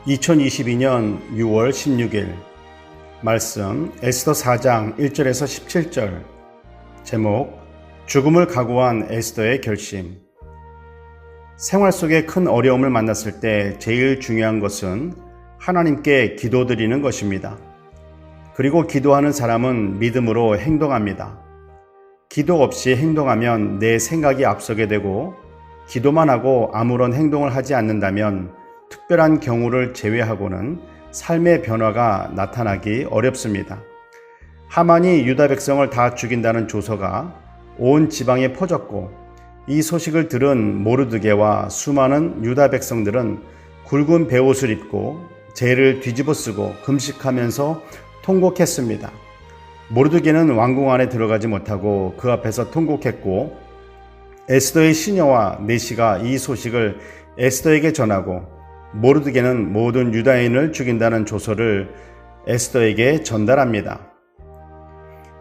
2022년 6월 16일 말씀 에스더 4장 1절에서 17절. 제목 죽음을 각오한 에스더의 결심. 생활 속에 큰 어려움을 만났을 때 제일 중요한 것은 하나님께 기도드리는 것입니다. 그리고 기도하는 사람은 믿음으로 행동합니다. 기도 없이 행동하면 내 생각이 앞서게 되고, 기도만 하고 아무런 행동을 하지 않는다면 특별한 경우를 제외하고는 삶의 변화가 나타나기 어렵습니다. 하만이 유다 백성을 다 죽인다는 조서가 온 지방에 퍼졌고, 이 소식을 들은 모르드게와 수많은 유다 백성들은 굵은 베옷을 입고 재를 뒤집어 쓰고 금식하면서 통곡했습니다. 모르드게는 왕궁 안에 들어가지 못하고 그 앞에서 통곡했고, 에스더의 시녀와 내시가 이 소식을 에스더에게 전하고, 모르드게는 모든 유다인을 죽인다는 조서를 에스더에게 전달합니다.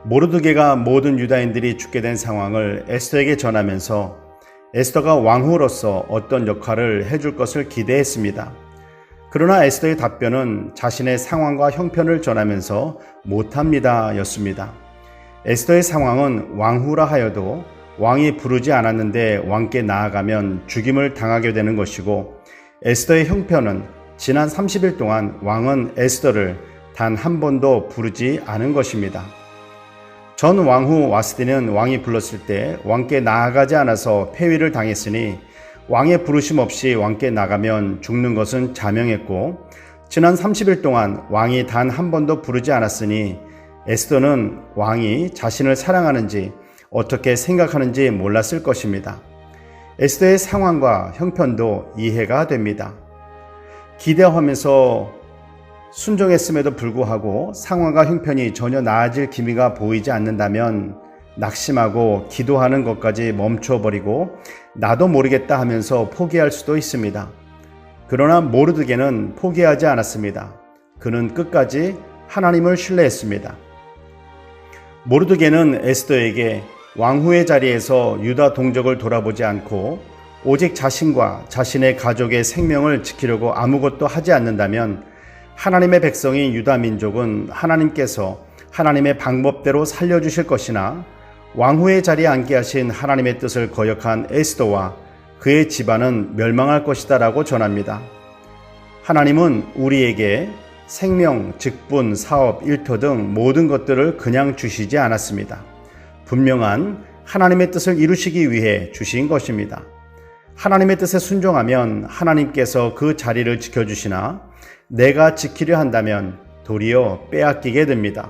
모르드게가 모든 유다인들이 죽게 된 상황을 에스더에게 전하면서 에스더가 왕후로서 어떤 역할을 해줄 것을 기대했습니다. 그러나 에스더의 답변은 자신의 상황과 형편을 전하면서 못합니다 였습니다. 에스더의 상황은 왕후라 하여도 왕이 부르지 않았는데 왕께 나아가면 죽임을 당하게 되는 것이고, 에스더의 형편은 지난 30일 동안 왕은 에스더를 단 한 번도 부르지 않은 것입니다. 전 왕후 와스디는 왕이 불렀을 때 왕께 나아가지 않아서 폐위를 당했으니 왕의 부르심 없이 왕께 나가면 죽는 것은 자명했고, 지난 30일 동안 왕이 단 한 번도 부르지 않았으니 에스더는 왕이 자신을 사랑하는지 어떻게 생각하는지 몰랐을 것입니다. 에스더의 상황과 형편도 이해가 됩니다. 기대하면서 순종했음에도 불구하고 상황과 형편이 전혀 나아질 기미가 보이지 않는다면 낙심하고 기도하는 것까지 멈춰버리고 나도 모르겠다 하면서 포기할 수도 있습니다. 그러나 모르드게는 포기하지 않았습니다. 그는 끝까지 하나님을 신뢰했습니다. 모르드게는 에스더에게 왕후의 자리에서 유다 동족을 돌아보지 않고 오직 자신과 자신의 가족의 생명을 지키려고 아무것도 하지 않는다면 하나님의 백성인 유다 민족은 하나님께서 하나님의 방법대로 살려주실 것이나 왕후의 자리에 앉게 하신 하나님의 뜻을 거역한 에스더와 그의 집안은 멸망할 것이다 라고 전합니다. 하나님은 우리에게 생명, 직분, 사업, 일터 등 모든 것들을 그냥 주시지 않았습니다. 분명한 하나님의 뜻을 이루시기 위해 주신 것입니다. 하나님의 뜻에 순종하면 하나님께서 그 자리를 지켜주시나 내가 지키려 한다면 도리어 빼앗기게 됩니다.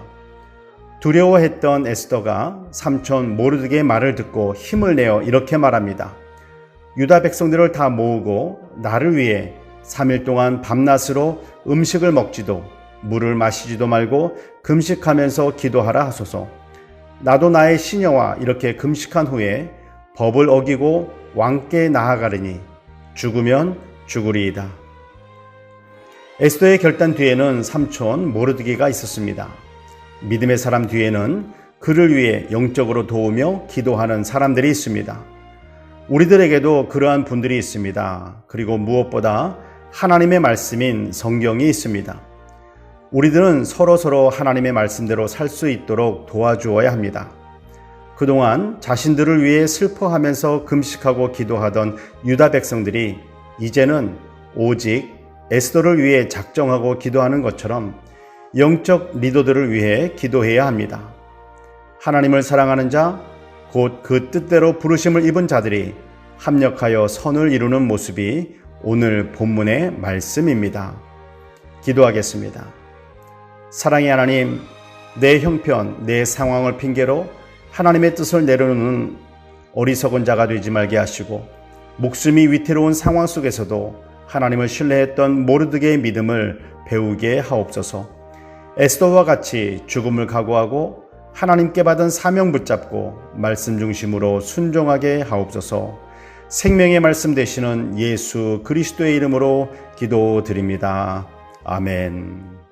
두려워했던 에스더가 삼촌 모르드게의 말을 듣고 힘을 내어 이렇게 말합니다. 유다 백성들을 다 모으고 나를 위해 3일 동안 밤낮으로 음식을 먹지도 물을 마시지도 말고 금식하면서 기도하라 하소서. 나도 나의 시녀와 이렇게 금식한 후에 법을 어기고 왕께 나아가리니 죽으면 죽으리이다. 에스더의 결단 뒤에는 삼촌 모르드게가 있었습니다. 믿음의 사람 뒤에는 그를 위해 영적으로 도우며 기도하는 사람들이 있습니다. 우리들에게도 그러한 분들이 있습니다. 그리고 무엇보다 하나님의 말씀인 성경이 있습니다. 우리들은 서로서로 하나님의 말씀대로 살 수 있도록 도와주어야 합니다. 그동안 자신들을 위해 슬퍼하면서 금식하고 기도하던 유다 백성들이 이제는 오직 에스더를 위해 작정하고 기도하는 것처럼 영적 리더들을 위해 기도해야 합니다. 하나님을 사랑하는 자, 곧 그 뜻대로 부르심을 입은 자들이 합력하여 선을 이루는 모습이 오늘 본문의 말씀입니다. 기도하겠습니다. 사랑의 하나님, 내 형편, 내 상황을 핑계로 하나님의 뜻을 내려놓는 어리석은 자가 되지 말게 하시고, 목숨이 위태로운 상황 속에서도 하나님을 신뢰했던 모르드게의 믿음을 배우게 하옵소서. 에스더와 같이 죽음을 각오하고 하나님께 받은 사명 붙잡고 말씀 중심으로 순종하게 하옵소서. 생명의 말씀 되시는 예수 그리스도의 이름으로 기도드립니다. 아멘.